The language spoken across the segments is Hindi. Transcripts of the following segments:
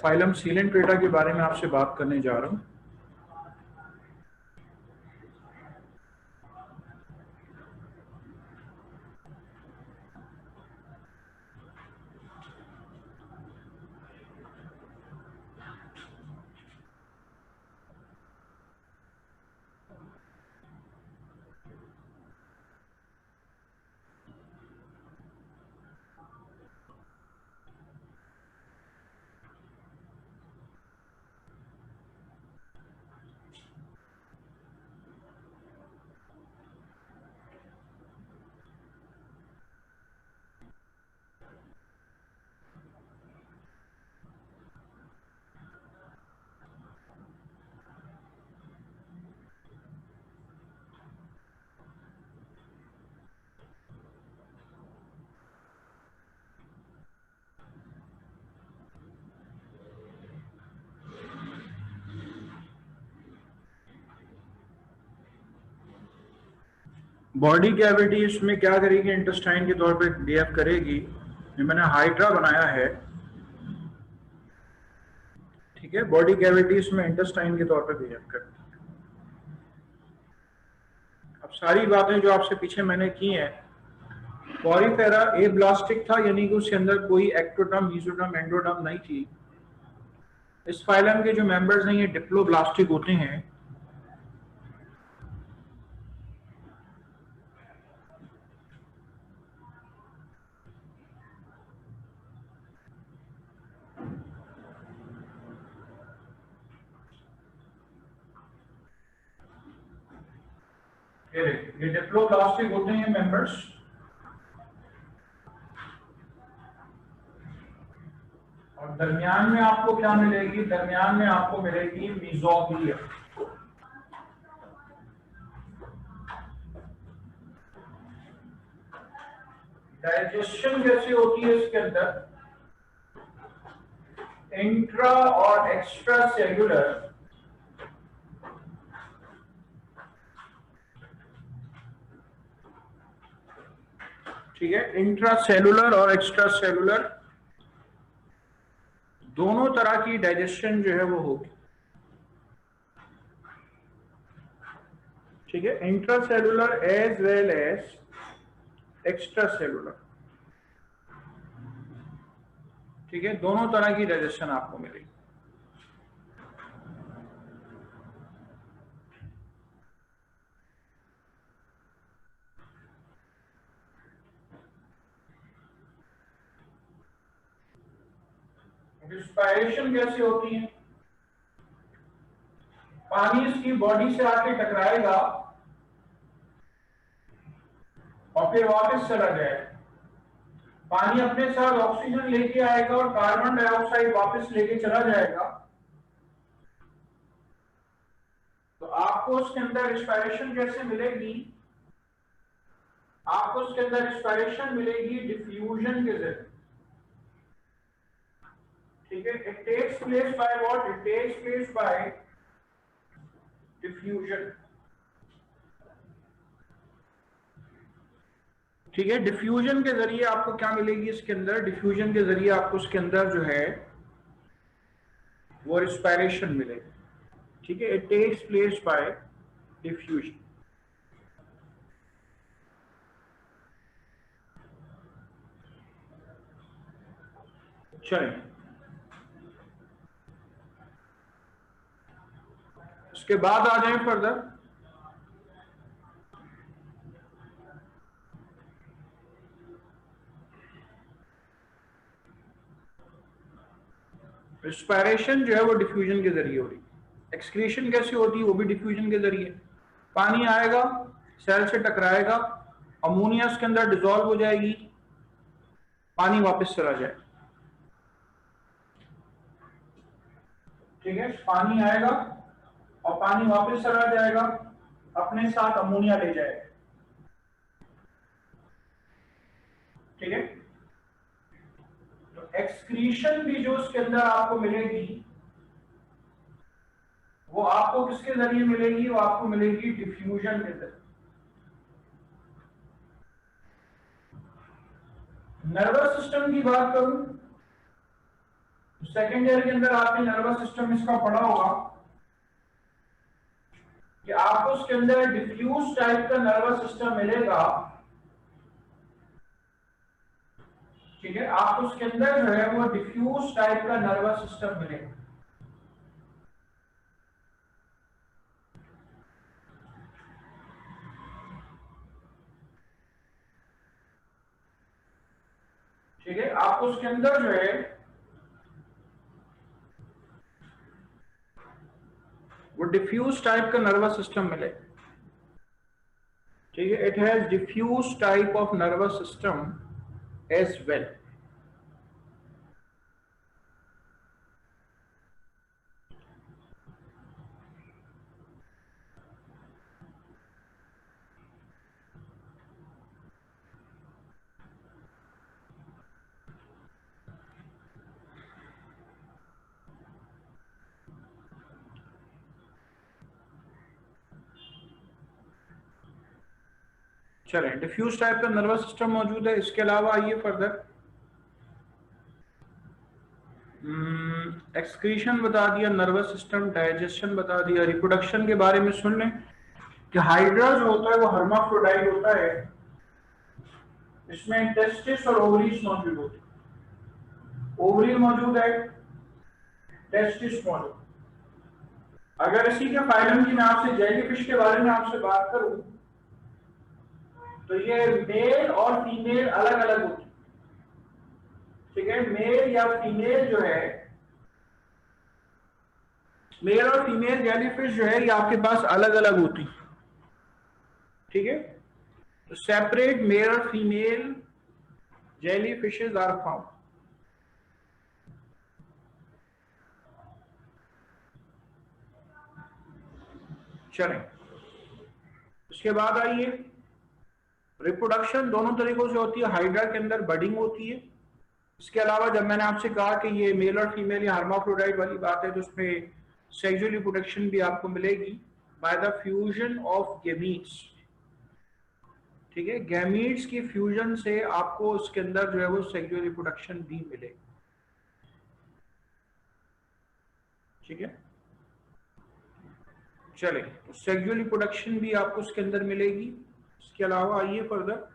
फाइलम सीलेंट्रेटा के बारे में आपसे बात करने जा रहा हूँ। बॉडी कैविटी इसमें क्या करेगी, इंटेस्टाइन के तौर पे बिहेव करेगी। ये मैंने हाइड्रा बनाया है, ठीक है। बॉडी कैविटी इसमें इंटेस्टाइन के तौर पे बिहेव करती है। अब सारी बातें जो आपसे पीछे मैंने की हैं, पॉरीफेरा एब्लास्टिक था, यानी कि उसके अंदर कोई एक्टोडर्म, मेसोडर्म, एंडोडर्म नहीं थी। इस फाइलम के जो मेंबर्स हैं ये डिप्लोब्लास्टिक होते हैं। ये डिप्लोब्लास्टिक होते हैं मेंबर्स। और दरमियान में आपको क्या मिलेगी, दरमियान में आपको मिलेगी मीजोग्लिया। डाइजेशन कैसे होती है इसके अंदर, इंट्रा और एक्स्ट्रा सेल्यूलर ठीक है, इंट्रा सेलुलर और एक्स्ट्रा सेलुलर दोनों तरह की डाइजेशन जो है वो होगी, ठीक है। Intracellular as well as extracellular, ठीक है, दोनों तरह की डाइजेशन आपको मिलेगी। रिस्पायरेशन कैसे होती है, पानी इसकी बॉडी से आके टकराएगा और फिर वापस चला जाएगा। पानी अपने साथ ऑक्सीजन लेके आएगा और कार्बन डाइऑक्साइड वापस लेके चला जाएगा। तो आपको उसके अंदर रिस्पायरेशन कैसे मिलेगी, आपको उसके अंदर रिस्पायरेशन मिलेगी डिफ्यूजन के जरिए, ठीक है। It takes place by what, it takes place by diffusion, ठीक है। डिफ्यूजन के जरिए आपको क्या मिलेगी इसके अंदर, डिफ्यूजन के जरिए आपको इसके अंदर जो है वो रिस्पायरेशन मिलेगी, ठीक है। It takes place by diffusion. चलिए उसके बाद आ जाए फर्दर। रिस्पायरेशन जो है वो डिफ्यूजन के जरिए हो रही है। एक्सक्रीशन कैसे होती है, वो भी डिफ्यूजन के जरिए। पानी आएगा, सेल से टकराएगा, अमोनिया इसके अंदर डिसॉल्व हो जाएगी, पानी वापस चला जाएगा, ठीक है। पानी आएगा और पानी वापस चला जाएगा, अपने साथ अमोनिया ले जाएगा, ठीक है। तो एक्सक्रीशन भी जो इसके अंदर आपको मिलेगी वो आपको किसके जरिए मिलेगी, वो आपको मिलेगी डिफ्यूजन के जरिए। नर्वस सिस्टम की बात करूं सेकेंड ईयर के अंदर आपने नर्वस सिस्टम इसका पढ़ा होगा कि आपको उसके अंदर डिफ्यूज टाइप का नर्वस सिस्टम मिलेगा। ठीक है, आपको उसके अंदर जो है वो डिफ्यूज टाइप का नर्वस सिस्टम मिलेगा। ठीक है, आपको उसके अंदर जो है वो डिफ्यूज टाइप का नर्वस सिस्टम मिलेगा। ठीक है, it has diffuse type of nervous system as well. चलें, डिफ्यूज टाइप का नर्वस सिस्टम मौजूद है। इसके अलावा आइए फर्दर, एक्सक्रीशन बता दिया, नर्वस सिस्टम, डाइजेशन बता दिया। रिप्रोडक्शन के बारे में सुन लें कि हाइड्रा जो होता है वो हर्माफ्रोडाइट होता है। इसमें टेस्टिस और ओवरीज मौजूद होते हैं। ओवरी मौजूद है, टेस्टिस मौजूद। अगर इसी के फाइलम की मैं आपसे जेलीफिश के बारे में आपसे बात करूं तो ये मेल और फीमेल अलग अलग होती है। ठीक है, मेल या फीमेल जो है, मेल और फीमेल जेलीफिश जो है ये आपके पास अलग अलग होती है। ठीक है, तो सेपरेट मेल और फीमेल जेलीफिशेस आर फाउंड। चलें, उसके बाद आइए, रिप्रोडक्शन दोनों तरीकों से होती है। हाइड्रा के अंदर बडिंग होती है। इसके अलावा जब मैंने आपसे कहा कि ये मेल और फीमेल या हर्माफ्रोडाइट वाली बात है तो उसमें सेक्सुअल रिप्रोडक्शन भी आपको मिलेगी by the fusion of gametes. ठीक है, गैमीट्स की फ्यूजन से आपको उसके अंदर जो है वो सेक्सुअल रिप्रोडक्शन भी मिलेगी। ठीक है, चले, तो सेक्सुअल रिप्रोडक्शन भी आपको उसके अंदर मिलेगी। इसके अलावा आइए फर्दर,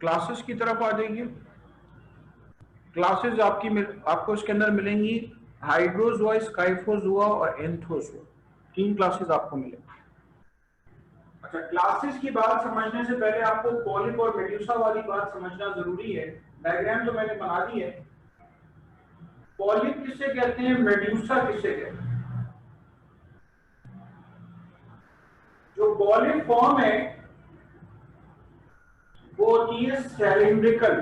क्लासेस की तरफ आ जाइए। क्लासेस आपको इसके अंदर मिलेंगी, हाइड्रोजोआ, स्काइफोजोआ और एंथोजोआ। तीन क्लासेस आपको मिलेंगी। अच्छा, क्लासेस की बात समझने से पहले आपको पॉलिप और मेड्यूसा वाली बात समझना जरूरी है। डायग्राम तो मैंने बना दी है। पॉलिप किसे कहते हैं, मेड्यूसा किसे कहते हैं? जो पॉलिप फॉर्म है वो होती है सिलिंड्रिकल,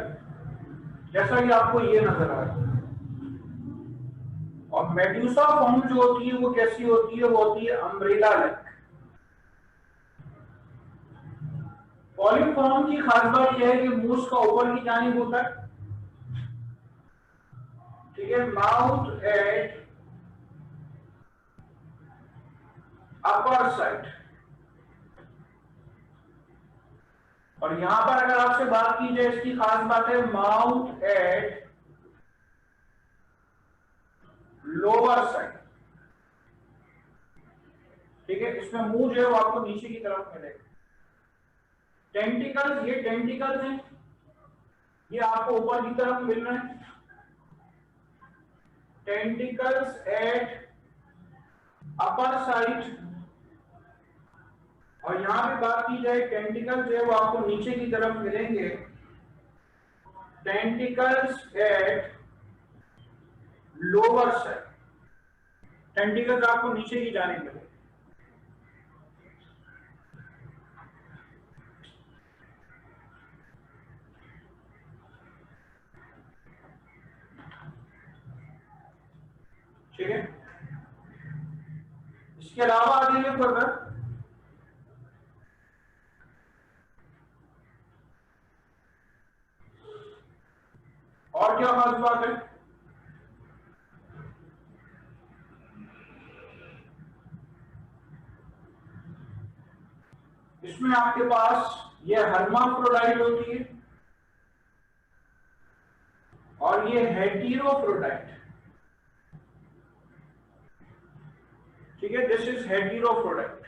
जैसा कि आपको ये नजर आ रहा है। और मेड्यूसा फॉर्म जो होती है वो कैसी होती है, वो होती है अम्ब्रेला लाइक। पॉलिप फॉर्म की खास बात यह है कि मुंह उसका ऊपर की जानिब होता है। ठीक है, माउथ एट अपर साइड। और यहां पर अगर आपसे बात की जाए, इसकी खास बात है माउथ एट लोअर साइड। ठीक है, इसमें मुंह जो है वो आपको नीचे की तरफ मिलेगा। टेंटिकल्स, ये टेंटिकल्स हैं, ये आपको ऊपर की तरफ मिल रहे हैं। Tentacles at upper side. और यहां पे बात की जाए, टेंटिकल जो है वो आपको नीचे की तरफ मिलेंगे। Tentacles at lower side. Tentacles आपको नीचे की जाने मिलेंगे। ठीक है। इसके अलावा आ जाइए फर्दर, और क्या खास बात है? इसमें आपके पास ये हर्माफ्रोडाइट होती है और ये हेटेरोफ्रोडाइट, ठीक है। दिस इज हेटेरोफ्रोडाइट,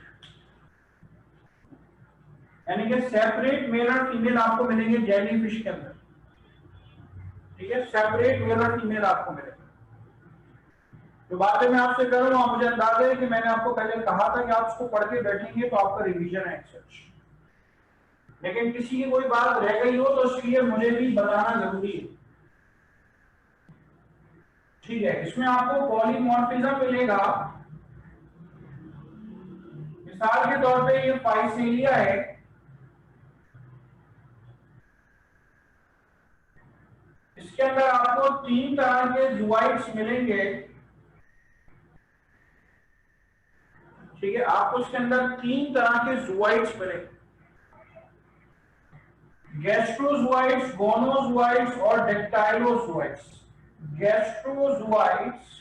यानी कि सेपरेट मेल और फीमेल आपको मिलेंगे जेलीफिश के अंदर, ठीक है। सेपरेट मेल और फीमेल आपको मिलेंगे। जो बातें मैं आपसे कर रहा हूं, मुझे अंदाजा है कि मैंने आपको पहले कहा था कि आप इसको पढ़ के बैठेंगे तो आपका रिवीजन है सच, लेकिन किसी की कोई बात रह गई हो तो इसलिए मुझे भी बताना जरूरी है, ठीक है। इसमें आपको पॉलीमॉर्फिज्म मिलेगा। मिसाल के तौर पे ये फाइसेलिया है, इसके अंदर आपको 3 तरह के ज़ुआइड्स मिलेंगे, ठीक है। आपको इसके अंदर 3 तरह के ज़ुआइड्स मिलेंगे, गैस्ट्रोज़ुआइड्स, गोनोज़ुआइड्स और डेक्टाइलोज़ुआइड्स। गैस्ट्रोज़ुआइड्स,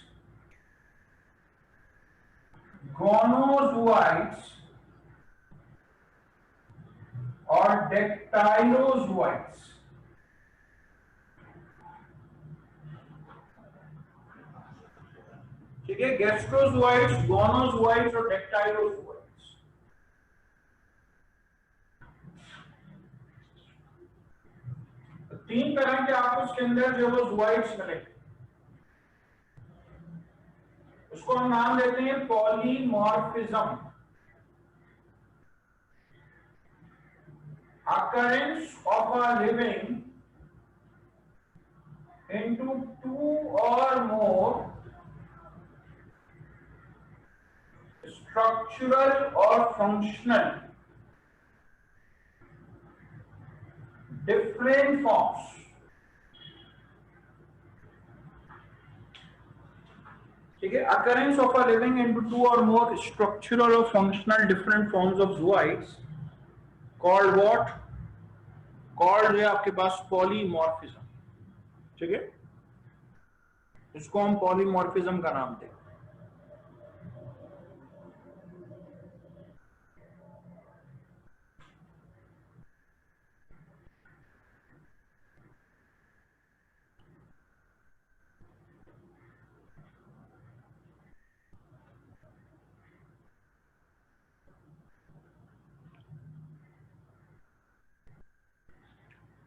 गोनोज़ुआइड्स और डेक्टाइलोज़ुआइड्स, ठीक है। गैस्ट्रोज़ुआइड्स, गोनोज़ुआइड्स और डेक्टाइलोज़ुआइड्स। तीन तरह के आपको इसके अंदर जो वो ज़ुआइड्स मिलेंगे, उसको हम नाम देते हैं polymorphism. Occurrence of a living into 2 or more structural or functional different forms, ठीक है। Occurrence of a living into 2 or more structural or functional different forms of zooids called what? Called है आपके पास पॉलीमॉर्फिज्म, ठीक है। इसको हम पॉलीमॉर्फिज्म का नाम दें।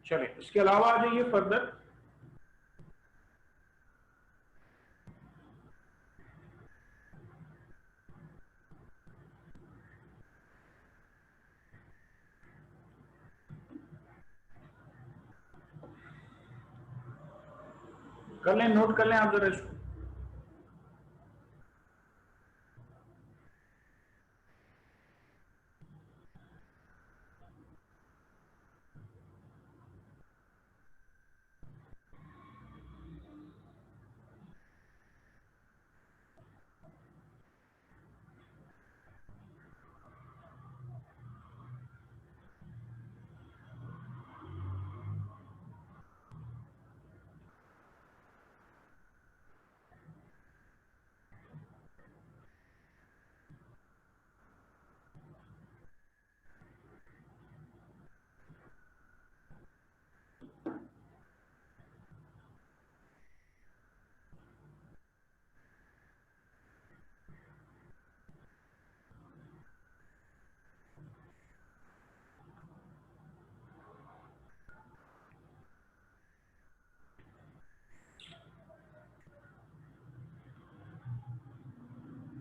चलिए इसके अलावा आ जाइए फर्दर, कर लें, नोट कर लें आप जरा इसको।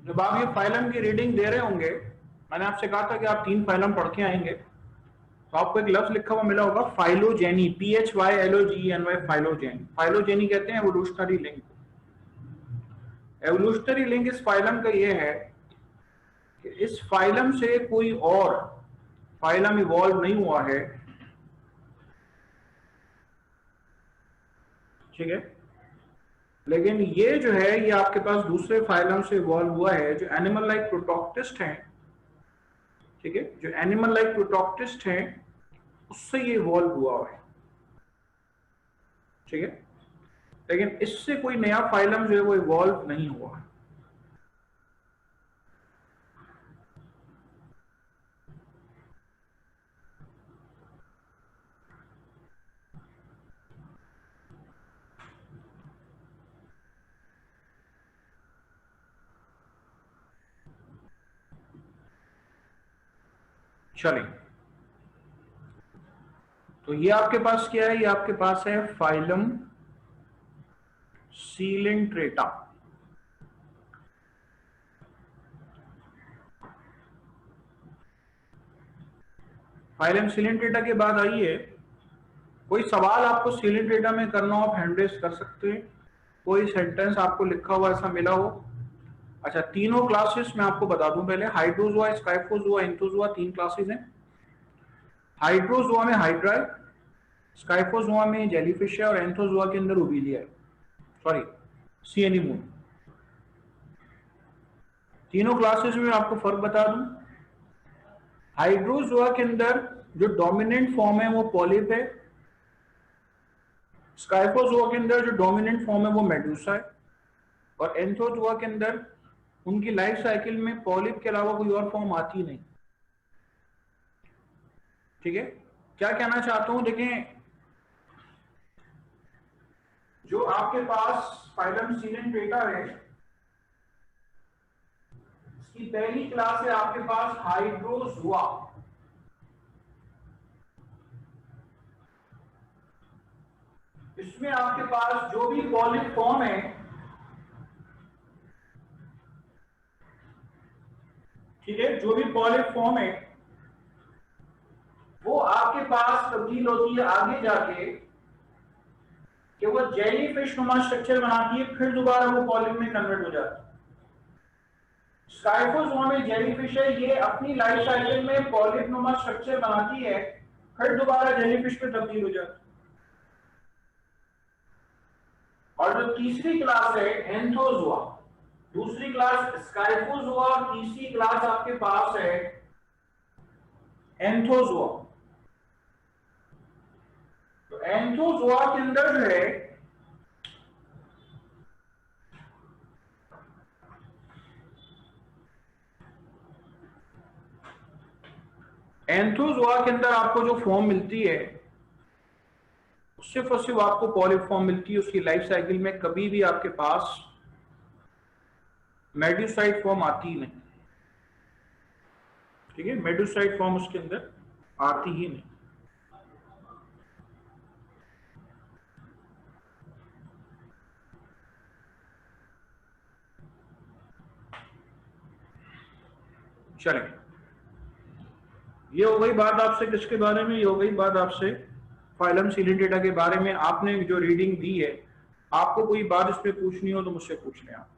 जब आप ये फाइलम की रीडिंग दे रहे होंगे, मैंने आपसे कहा था कि आप 3 फाइलम पढ़ के आएंगे, तो आपको एक लफ्ज लिखा हुआ मिला होगा फाइलोजेनी, PHYLOGENY, फाइलोजेनी। फाइलोजेनी कहते हैं एवोल्यूशनरी लिंक। एवोल्यूशनरी लिंक इस फाइलम का ये है कि इस फाइलम से कोई और फाइलम इवॉल्व नहीं हुआ है, ठीक है। लेकिन ये जो है ये आपके पास दूसरे फाइलम से इवॉल्व हुआ है, जो एनिमल लाइक प्रोटॉक्टिस्ट हैं, ठीक है, जो एनिमल लाइक प्रोटॉक्टिस्ट हैं उससे ये इवॉल्व हुआ है, ठीक है। लेकिन इससे कोई नया फाइलम जो है वो इवॉल्व नहीं हुआ है। चलिए, तो ये आपके पास क्या है, ये आपके पास है फाइलम सीलेंट्रेटा। फाइलम सीलेंट्रेटा के बाद आइए, कोई सवाल आपको सीलेंट्रेटा में करना हो आप हैंड रेज कर सकते हैं, कोई सेंटेंस आपको लिखा हुआ ऐसा मिला हो। अच्छा, तीनों क्लासेस मैं आपको बता दूं पहले, हाइड्रोजोआ, स्काइफोजोआ, एंथोजोआ, तीन क्लासेस हैं। हाइड्रोजोआ में हाइड्रा है, स्काइफोजोआ में जेलीफिश है, और एंथोजोआ के अंदर ओबीलिया है, सॉरी सी एनीमोन। तीनों क्लासेस में आपको फर्क बता दूं, हाइड्रोजोआ के अंदर जो डोमिनेंट फॉर्म है वो पॉलिप है, स्काइफोजोआ के अंदर जो डोमिनेंट फॉर्म है वो मेडूसा है, और एंथोजोआ के अंदर उनकी लाइफ साइकिल में पॉलिप के अलावा कोई और फॉर्म आती नहीं, ठीक है। क्या कहना चाहता हूं, देखें, जो आपके पास फाइलम सीलेंट्रेटा है, इसकी पहली क्लास है आपके पास हाइड्रोजोआ। इसमें आपके पास जो भी पॉलिप फॉर्म है, ठीक है, जो भी पॉलिप फॉर्म है वो आपके पास तब्दील होती है आगे जाके कि वो जेली फिश नुमा स्ट्रक्चर बनाती है, फिर दोबारा वो पॉलिप में कन्वर्ट हो जाती है। स्काइफोजोआ में जेलीफिश है, ये अपनी लाइफ साइकिल में पॉलिप नुमा स्ट्रक्चर बनाती है, फिर दोबारा जेलीफिश में तब्दील हो जाती है। और जो तीसरी क्लास है एंथोजोआ, दूसरी क्लास स्काइफोजोआ, तीसरी क्लास आपके पास है एंथोजोआ। तो एंथोजोआ के अंदर जो है एंथोजोआ के अंदर आपको जो फॉर्म मिलती है सिर्फ और सिर्फ आपको पॉलिप फॉर्म मिलती है, उसकी लाइफ साइकिल में कभी भी आपके पास मेड्यूसाइड फॉर्म आती ही नहीं, ठीक है, मेड्यूसाइड फॉर्म उसके अंदर आती ही नहीं। चलें, ये हो गई बात आपसे किसके बारे में, ये हो गई बात आपसे फाइलम सीलेंट्रेटा के बारे में। आपने जो रीडिंग दी है, आपको कोई बात इस पे पूछनी हो तो मुझसे पूछ लें आप।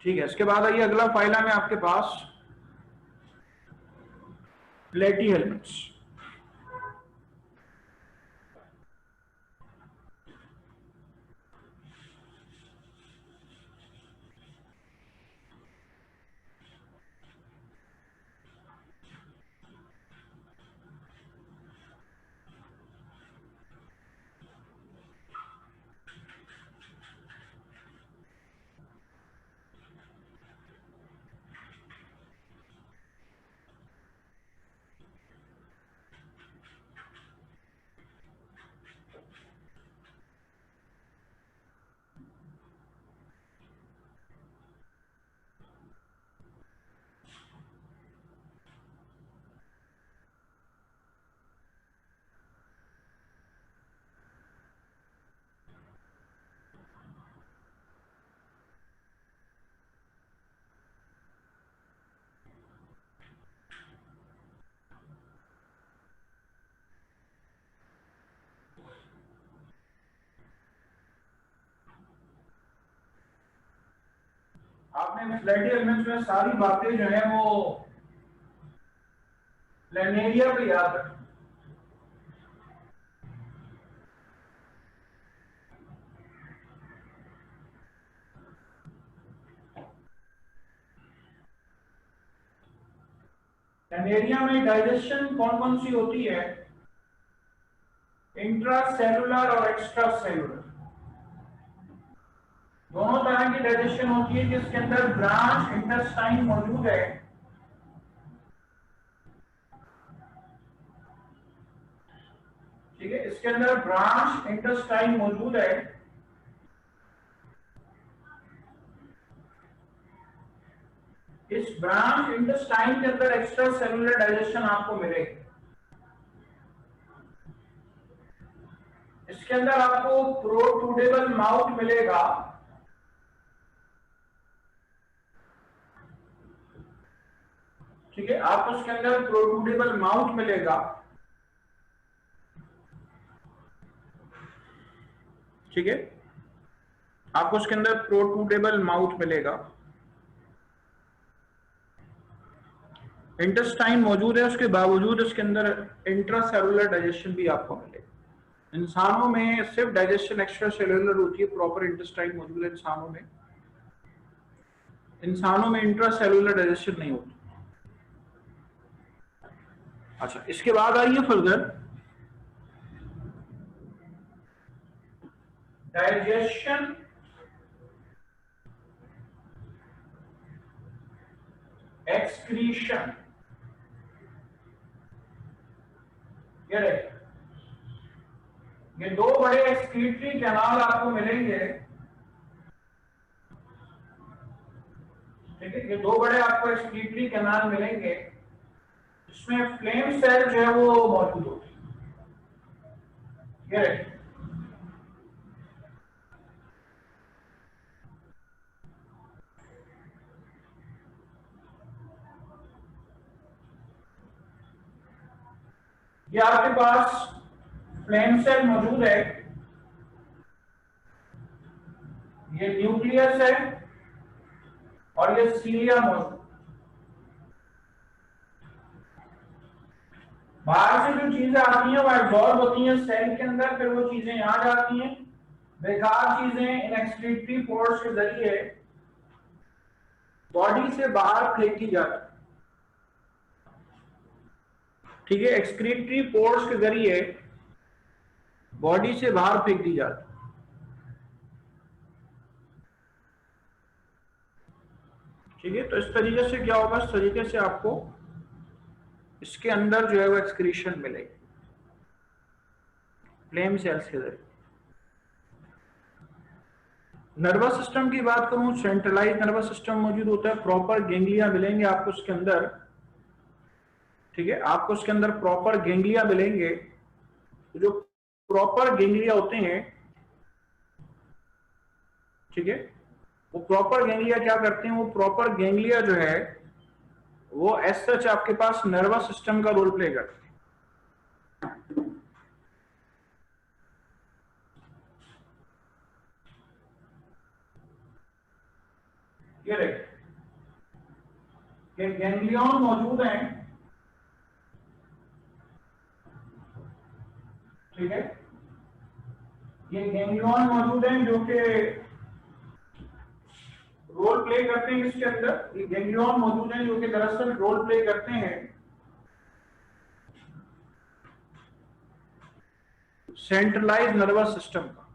ठीक है, इसके बाद आइए, अगला फाइलम है आपके पास प्लेटीहेल्मिन्थ्स। आपने फ्लैटी एलिमेंट्स में सारी बातें जो है वो प्लेनेरिया पे याद रखें। प्लेनेरिया में डाइजेशन कौन कौन सी होती है? इंट्रा सेलुलर और एक्स्ट्रा सेलुलर दोनों तरह की डाइजेशन होती है, जिसके अंदर ब्रांच इंटेस्टाइन मौजूद है। ठीक है, इसके अंदर ब्रांच इंटेस्टाइन मौजूद है। इस ब्रांच इंटेस्टाइन के अंदर एक्स्ट्रा सेलुलर डाइजेशन आपको मिलेगी। इसके अंदर आपको प्रोट्रूडेबल माउथ मिलेगा। ठीक है, आपको इसके अंदर प्रोट्रूडेबल माउथ मिलेगा। ठीक है, आपको इसके अंदर प्रोट्रूडेबल माउथ मिलेगा। इंटेस्टाइन मौजूद है, उसके बावजूद इसके अंदर इंट्रासेलुलर डाइजेशन भी आपको मिलेगा। इंसानों में सिर्फ डाइजेशन एक्स्ट्रा सेलुलर होती है, प्रॉपर इंटेस्टाइन मौजूद है इंसानों में इंट्रासेलुलर डाइजेशन नहीं होती। अच्छा, इसके बाद आइए फर्दर डाइजेशन एक्सक्रीशन। ये दो बड़े एक्सक्रीटरी कैनाल आपको मिलेंगे। ठीक है, ये दो बड़े आपको एक्सक्रीटरी कैनाल मिलेंगे, जिसमें फ्लेम सेल जो है वो मौजूद होती है। ये आपके पास फ्लेम सेल मौजूद है, ये न्यूक्लियस है और ये सीलिया मौजूद। बाहर से जो चीजें आती हैं वो एब्जॉर्ब होती हैं सेल के अंदर, फिर वो चीजें यहां जाती हैं। बेकार चीजें इन एक्सक्रीटरी पोर्स के जरिए बॉडी से बाहर फेंकी जाती है। ठीक है, एक्सक्रीटरी पोर्स के जरिए बॉडी से बाहर फेंक दी जाती है। ठीक है, तो इस तरीके से क्या होगा, इस तरीके से आपको इसके अंदर जो है वो एक्सक्रीशन मिलेगी फ्लेम सेल्स के जरिए। नर्वस सिस्टम की बात करूं, सेंट्रलाइज नर्वस सिस्टम मौजूद होता है, प्रॉपर गेंगलिया मिलेंगे आपको उसके अंदर। ठीक है, आपको उसके अंदर प्रॉपर गेंगलिया मिलेंगे। जो प्रॉपर गेंगलिया होते हैं, ठीक है, वो प्रॉपर गेंगलिया क्या करते हैं, वो प्रॉपर गेंगलिया जो है वो एज सच आपके पास नर्वस सिस्टम का रोल प्ले करते हैं। ये गैंग्लियन मौजूद हैं। ठीक है, ये गैंग्लियन मौजूद हैं जो कि रोल प्ले करते हैं इसके अंदर। ये गैंग्लियन मौजूद हैं जो कि दरअसल रोल प्ले करते हैं सेंट्रलाइज नर्वस सिस्टम का।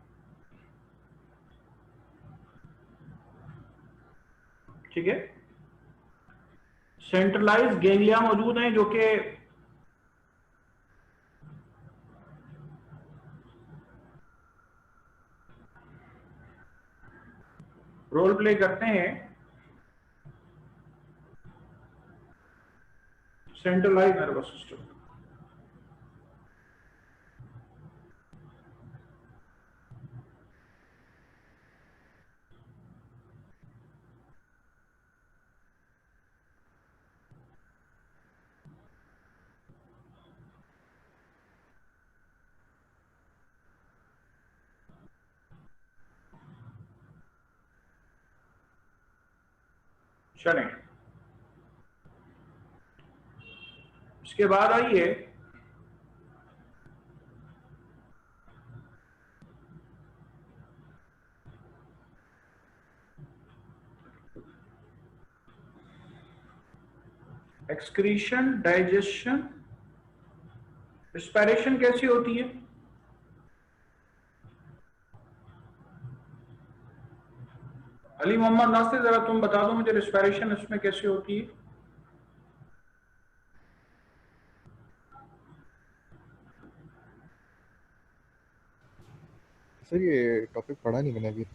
ठीक है, सेंट्रलाइज गैंग्लिया मौजूद हैं जो कि रोल प्ले करते हैं सेंट्रलाइज नर्वस सिस्टम। चलें, इसके बाद आइए एक्सक्रीशन, डाइजेशन, रिस्पायरेशन कैसी होती है? अली मोहम्मद नासिर, जरा तुम बता दो मुझे रिस्पायरेशन इसमें कैसी होती है? सर ये टॉपिक पढ़ा नहीं मैंने अभी।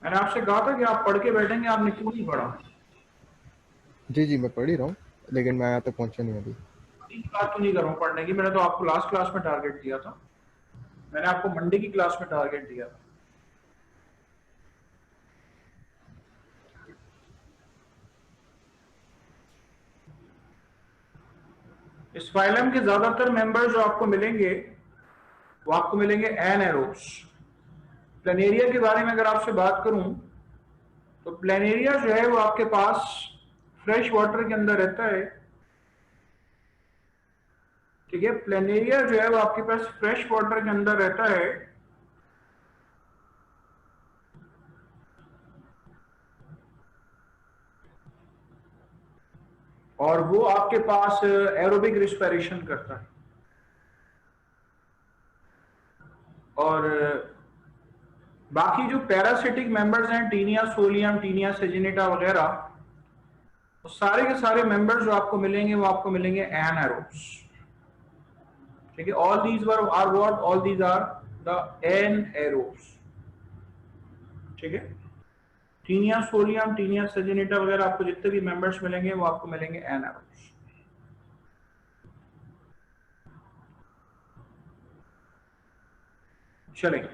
मैंने आपसे कहा था कि आप पढ़ के बैठेंगे, आपने क्यों नहीं पढ़ा? जी जी मैं पढ़ ही रहा हूँ, लेकिन मैं यहाँ तक पहुँचा नहीं अभी। अभी की बात तो नहीं कर रहा हूँ पढ़ने की, मैंने तो आपको लास्ट क्लास में टारगेट दिया था। मैंने आपको मंडे की क्लास में टारगेट दिया था। इस फाइलम के ज्यादातर मेंबर जो आपको मिलेंगे वो आपको मिलेंगे एनाएरोब्स। प्लेनेरिया के बारे में अगर आपसे बात करूं तो प्लेनेरिया जो है वो आपके पास फ्रेश वाटर के अंदर रहता है। ठीक है, प्लेनेरिया जो है वो आपके पास फ्रेश वाटर के अंदर रहता है और वो आपके पास एरोबिक रिस्पिरेशन करता है। और बाकी जो पैरासिटिक मेंबर्स हैं, टीनिया सोलियम, टीनिया सेजिनेटा वगैरह, वो सारे के सारे मेंबर्स जो आपको मिलेंगे वो आपको मिलेंगे एनाएरोब्स। ठीक है, all these were are what, all these are the anaerobes. ठीक है, टीनिया सोलियम, टीनिया सेजिनेटा वगैरह आपको जितने भी मेंबर्स मिलेंगे वो आपको मिलेंगे एनाएरोब्स। चलेंगे,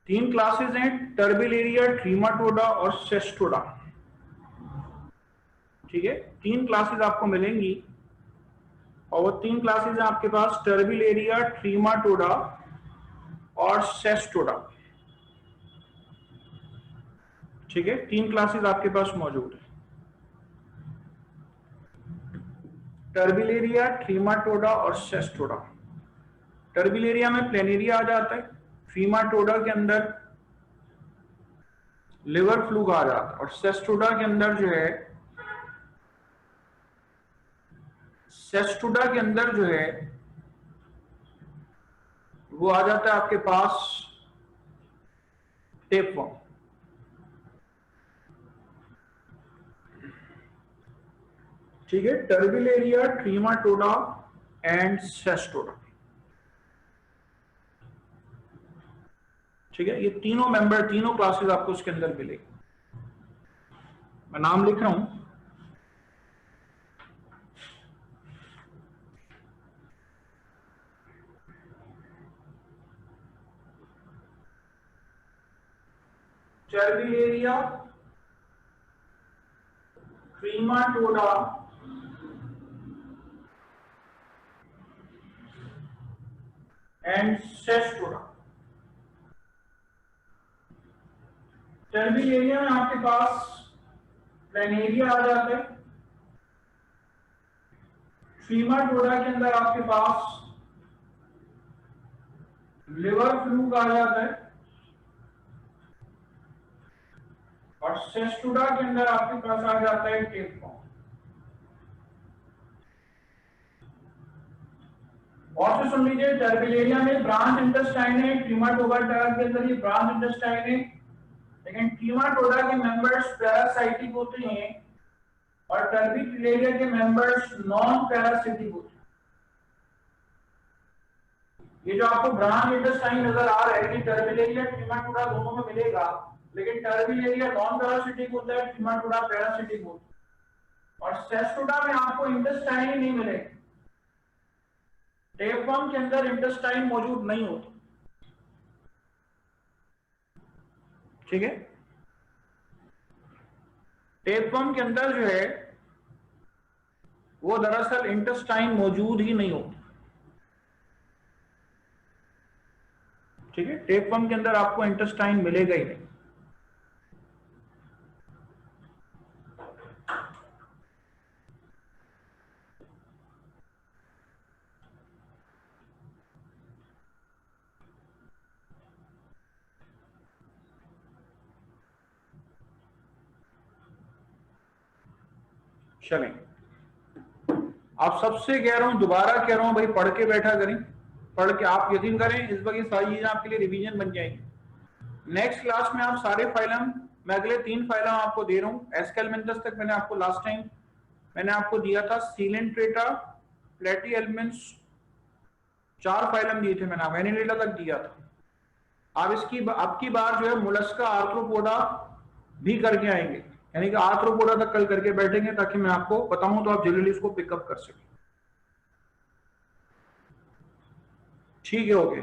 तीन क्लासेस हैं, टर्बिलेरिया, ट्रीमाटोडा और सेस्टोडा। ठीक है, तीन क्लासेस आपको मिलेंगी और वो तीन क्लासेस हैं आपके पास, टर्बिलेरिया, ट्रीमाटोडा और सेस्टोडा। ठीक है, तीन क्लासेस आपके पास मौजूद है, टर्बिलेरिया, ट्रीमाटोडा और सेस्टोडा। टर्बिलेरिया में प्लेनेरिया आ जाता है, ट्रीमाटोडा के अंदर लिवर फ्लूक आ जाता है और सेस्टोडा के अंदर जो है, सेस्टोडा के अंदर जो है वो आ जाता है आपके पास टेपवर्म। ठीक है, टर्बिलेरिया, ट्रीमाटोडा एंड सेस्टोडा। ठीक है, ये तीनों मेंबर, तीनों क्लासेस आपको उसके अंदर मिलेगी। मैं नाम लिख रहा हूं, Turbellaria, Trematoda and Cestoda. Turbellaria में आपके पास प्लेनेरिया आ जाता है, ट्रीमाटोडा के अंदर आपके पास लिवर फ्लूक आ जाता है और सेस्टोडा के अंदर आपके पास आ जाता है टेपवर्म। और से सुन लीजिए, टर्बिलेरिया में ब्रांच इंटेस्टाइन है, ट्रीमाटोडा के अंदर ये ब्रांच इंटेस्टाइन है, लेकिन ट्रीमाटोडा के मेंबर्स पैरासाइटिक होते हैं और टर्बिलेरिया के मेंबर्स नॉन पैरासिटिक होते हैं। ये जो आपको ब्रांच इंटेस्टाइन नजर आ रहा है कि टर्बिलेरिया ट्रीमाटोडा दोनों में मिलेगा, लेकिन टर्बिलेरिया नॉन पैरासिटिक होता है, ट्रीमाटोडा पैरासिटिक होता है। और सेस्टोडा में आपको इंटेस्टाइन ही नहीं मिलेगा, टेपवर्म के अंदर इंटेस्टाइन मौजूद नहीं होता। ठीक है, टेपवर्म के अंदर जो है वो दरअसल इंटेस्टाइन मौजूद ही नहीं होता। ठीक है, टेपवर्म के अंदर आपको इंटेस्टाइन मिलेगा ही नहीं। चलें, आप सबसे कह रहा हूं, दोबारा कह रहा हूं भाई, पढ़ के बैठा करें, पढ़ के आप यकीन करें इस वक्त ये सारी चीजें आपके लिए रिवीजन बन जाएंगी। नेक्स्ट क्लास में आप सारे फाइलम, मैं अगले 3 फाइलम आपको दे रहा हूं। एस्केलमेंथस तक मैंने आपको लास्ट टाइम मैंने आपको दिया था, सीलेंट्रेटा, प्लेटी एलिमेंट्स, 4 फाइलम दिए थे मैंने, वेनिलेटा तक दिया था। आप इसकी आपकी बार जो है मोलस्का, आर्थ्रोपोडा भी करके आएंगे, यानी कि आर्थ्रोपोडा तक कल करके बैठेंगे ताकि मैं आपको बताऊं तो आप जल्दी इसको पिकअप कर सकें। ठीक है, ओके।